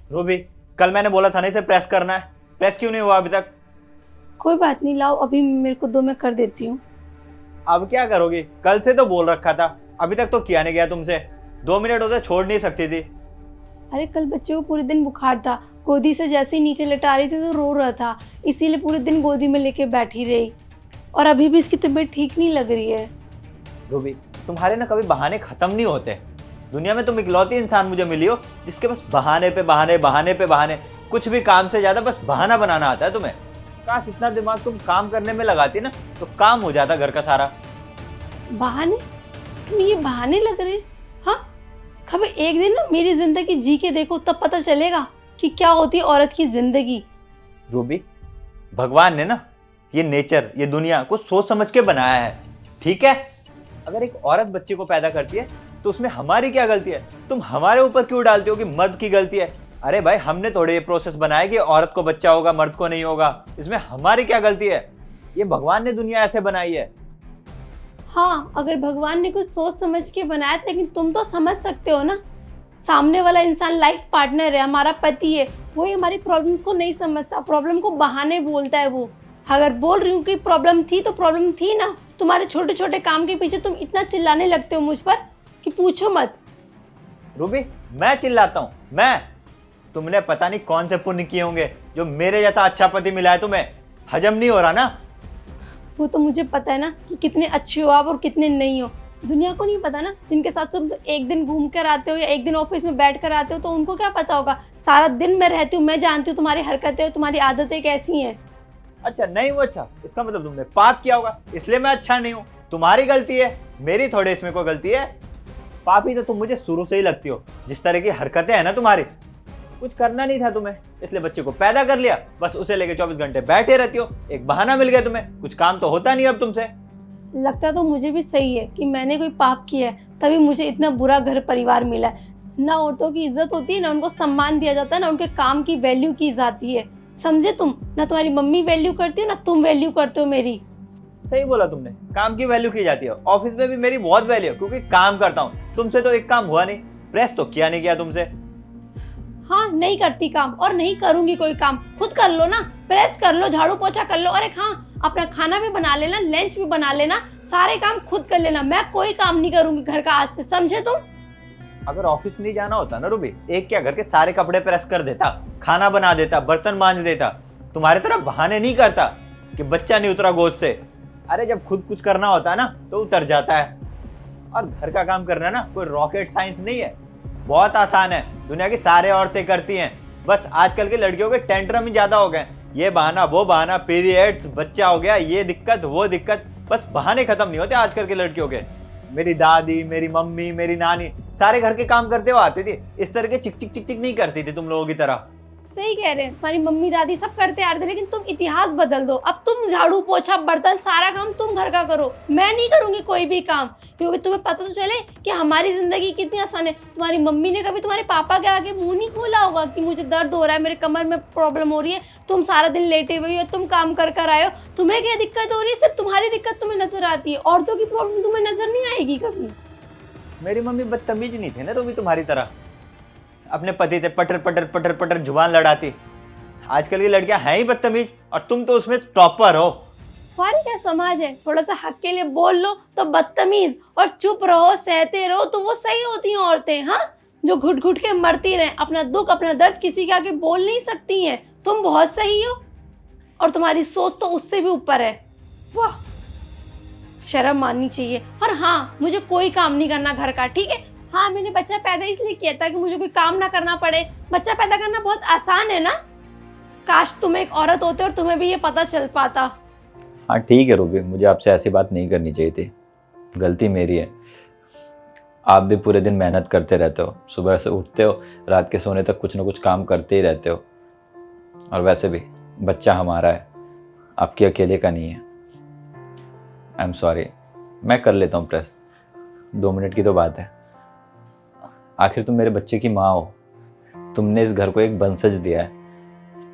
Ruby, कल मैंने बोला था ना इसे प्रेस करना है, प्रेस क्यों नहीं हुआ अभी तक? कोई बात नहीं, लाओ अभी मेरे को दो, मैं कर देती हूँ। अब क्या करोगी? कल से तो बोल रखा था, अभी तक तो किया नहीं गया तुमसे। 2 मिनट उसे छोड़ नहीं सकती थी। अरे कल बच्चे को पूरे दिन बुखार था, गोदी से जैसे ही नीचे लेटा रही थी तो रो रहा था, इसीलिए पूरे दिन गोदी में लेके बैठी रही। और अभी भी इसकी तबीयत ठीक नहीं लग रही है। रूबी, तुम्हारे ना कभी बहाने खत्म नहीं होते। दुनिया में तुम इकलौती इंसान मुझे मिली हो जिसके बस बहाने पे बहाने, बहाने पे बहाने, कुछ भी काम से ज्यादा बस बहाना बनाना आता है तुम्हें। काश इतना दिमाग तुम काम करने में लगाती ना तो काम हो जाता घर का सारा। बहाने? तुम ये बहाने लग रहे? हाँ, कभी एक दिन ना मेरी जिंदगी जी के देखो, तब पता चलेगा कि क्या होती है औरत की जिंदगी। रूबी, भगवान ने ना ये नेचर, ये दुनिया को सोच समझ के बनाया है, ठीक है? अगर एक औरत बच्चे को पैदा करती है तो उसमें हमारी क्या गलती है? तुम हमारे ऊपर क्यों डालती हो कि मर्द की गलती है? अरे भाई, हमने थोड़े ये प्रोसेस बनाया कि औरत को बच्चा होगा, मर्द को नहीं होगा। इसमें हमारी क्या गलती है? ये भगवान ने दुनिया ऐसे बनाई है। हाँ, अगर भगवान ने कुछ सोच समझ के बनाया था, लेकिन तुम तो समझ सकते हो ना, सामने वाला इंसान लाइफ पार्टनर है, हमारा पति है, वो हमारी प्रॉब्लम को नहीं समझता, प्रॉब्लम को बहाने बोलता है वो। अगर बोल रही हूँ कि प्रॉब्लम थी तो प्रॉब्लम थी ना। तुम्हारे छोटे छोटे काम के पीछे तुम इतना चिल्लाने लगते हो मुझ पर कि पूछो मत। रूबी, मैं चिल्लाता हूँ? मैं? तुमने पता नहीं कौन से पुण्य किए होंगे जो मेरे जैसा अच्छा पति मिला है तुम्हें। हजम नहीं हो रहा ना? वो तो मुझे पता है ना कि कितने अच्छे हो आप और कितने नहीं हो। दुनिया को नहीं पता ना, जिनके साथ तुम एक दिन घूम कर आते हो या एक दिन ऑफिस में बैठ कर आते हो तो उनको क्या पता होगा। सारा दिन मैं रहती हूँ, मैं जानती हूँ तुम्हारी हरकतें, तुम्हारी आदतें कैसी हैं। अच्छा, नहीं वो अच्छा, इसका मतलब तुमने पाप किया होगा इसलिए मैं अच्छा नहीं हूँ। तुम्हारी गलती है, मेरी थोड़े इसमें कोई गलती है? पापी तो तुम मुझे शुरू से ही लगती हो। जिस तरह की हरकतें हैं ना तुम्हारी, कुछ करना नहीं था तुम्हें, इसलिए बच्चे को पैदा कर लिया, बस उसे लेके 24 घंटे बैठे रहती हो। एक बहाना मिल गया तुम्हें, कुछ काम तो होता नहीं अब तुमसे। लगता तो मुझे भी सही है कि मैंने कोई पाप किया है, तभी मुझे इतना बुरा घर परिवार मिला है। ना औरतों की इज्जत होती है, ना उनको सम्मान दिया जाता है, ना उनके काम की वैल्यू की जाती है। समझे तुम? ना तुम्हारी मम्मी वैल्यू करती हो, ना तुम वैल्यू करते हो मेरी। सही बोला तुमने, काम की वैल्यू की जाती है। ऑफिस में भी मेरी बहुत वैल्यू है क्योंकि काम करता हूँ। तुमसे तो एक काम हुआ नहीं, प्रेस तो किया नहीं गया तुमसे। हाँ, नहीं करती काम और नहीं करूंगी कोई काम। खुद कर लो ना, प्रेस कर लो, झाड़ू पोछा कर लो। अरे हाँ, अपना खाना भी बना लेना, लंच भी बना लेना, सारे काम खुद कर लेना। मैं कोई काम नहीं करूंगी घर का आज से, समझे तुम? अगर ऑफिस नहीं जाना होता ना रूबी, एक क्या घर के सारे कपड़े प्रेस कर देता, खाना बना देता, बर्तन मांज देता। तुम्हारे तरह बहाने नहीं करता कि बच्चा नहीं उतरा गोद से। अरे जब खुद कुछ करना होता है ना तो उतर जाता है। और घर का काम करना ना कोई रॉकेट साइंस नहीं है, बहुत आसान है। दुनिया की सारे औरतें करती हैं। बस आजकल की लड़कियों के टेंट्रम ही ज्यादा हो गए। ये बहाना वो बहाना, पीरियड्स, बच्चा हो गया, ये दिक्कत वो दिक्कत, बस बहाने खत्म नहीं होते आजकल की लड़कियों के। मेरी दादी, मेरी मम्मी, मेरी नानी सारे घर के काम करते हुए आती थी। इस तरह के चिक चिक चिक चिक नहीं करती थी तुम लोगों की तरह। सही कह रहे हैं, तुम्हारी मम्मी दादी सब करते आ रहे थे, लेकिन तुम इतिहास बदल दो। अब तुम झाड़ू पोछा बर्तन सारा काम तुम घर का करो, मैं नहीं करूंगी कोई भी काम। क्योंकि तुम्हें पता तो चले कि हमारी जिंदगी कितनी आसान है। तुम्हारी मम्मी ने कभी तुम्हारे पापा के आगे मुंह नहीं खोला होगा कि मुझे दर्द हो रहा है, मेरे कमर में प्रॉब्लम हो रही है। तुम सारा दिन लेटे हुए हो, तुम काम कर कर आए हो, तुम्हें क्या दिक्कत हो रही है? सिर्फ तुम्हारी दिक्कत तुम्हें नजर आती है, औरतों की प्रॉब्लम तुम्हें नजर नहीं आएगी कभी। मेरी मम्मी बदतमीज नहीं थे ना रूबी तुम्हारी तरह, अपने पति से पटर पटर पटर पटर जुबान लड़ाती। आजकल की लड़कियां हैं ही बदतमीज और तुम तो उसमें टॉपर हो। हमारी क्या समाज है, थोड़ा सा हक के लिए बोल लो तो बदतमीज, और चुप रहो सहते रहो तो वो सही होती हैं औरतें। हाँ, जो घुट घुट के मरती रहे, अपना दुख अपना दर्द किसी के आगे बोल नहीं सकती हैं। तुम बहुत सही हो और तुम्हारी सोच तो उससे भी ऊपर है। वाह, शर्म माननी चाहिए। और हाँ, मुझे कोई काम नहीं करना घर का, ठीक है? हाँ, मैंने बच्चा पैदा इसलिए किया था कि मुझे कोई काम ना करना पड़े। बच्चा पैदा करना बहुत आसान है ना। काश तुम एक औरत होते और तुम्हें भी ये पता चल पाता। हाँ ठीक है रूबी, मुझे आपसे ऐसी बात नहीं करनी चाहिए थी, गलती मेरी है। आप भी पूरे दिन मेहनत करते रहते हो, सुबह से उठते हो, रात के सोने तक कुछ ना कुछ काम करते ही रहते हो। और वैसे भी बच्चा हमारा है, आपकी अकेले का नहीं है। आई एम सॉरी, मैं कर लेता हूँ प्रेस, 2 मिनट की तो बात है। आखिर तुम मेरे बच्चे की माँ हो, तुमने इस घर को एक बंसज दिया है।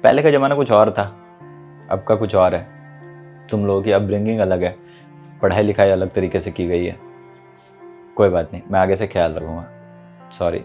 पहले का ज़माना कुछ और था, अब का कुछ और है। तुम लोगों की अपब्रिंगिंग अलग है, पढ़ाई लिखाई अलग तरीके से की गई है। कोई बात नहीं, मैं आगे से ख्याल रखूँगा। सॉरी।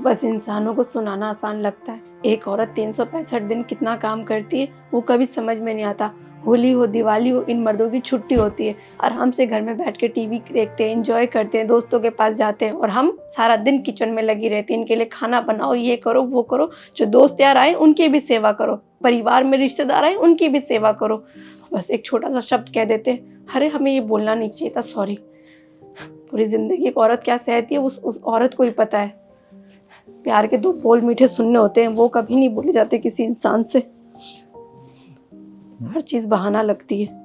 बस इंसानों को सुनाना आसान लगता है। एक औरत 365 दिन कितना काम करती है वो कभी समझ में नहीं आता। होली हो, दिवाली हो, इन मर्दों की छुट्टी होती है, आराम से घर में बैठ के टीवी देखते हैं, एंजॉय करते हैं, दोस्तों के पास जाते हैं, और हम सारा दिन किचन में लगी रहती हैं। इनके लिए खाना बनाओ, ये करो, वो करो। जो दोस्त यार आए उनकी भी सेवा करो, परिवार में रिश्तेदार आए उनकी भी सेवा करो। बस एक छोटा सा शब्द कह देते, अरे हमें ये बोलना नहीं चाहिए था, सॉरी। पूरी ज़िंदगी एक औरत क्या सहती है उस औरत को ही पता है। प्यार के 2 बोल मीठे सुनने होते हैं, वो कभी नहीं बोले जाते किसी इंसान से। हर चीज़ बहाना लगती है।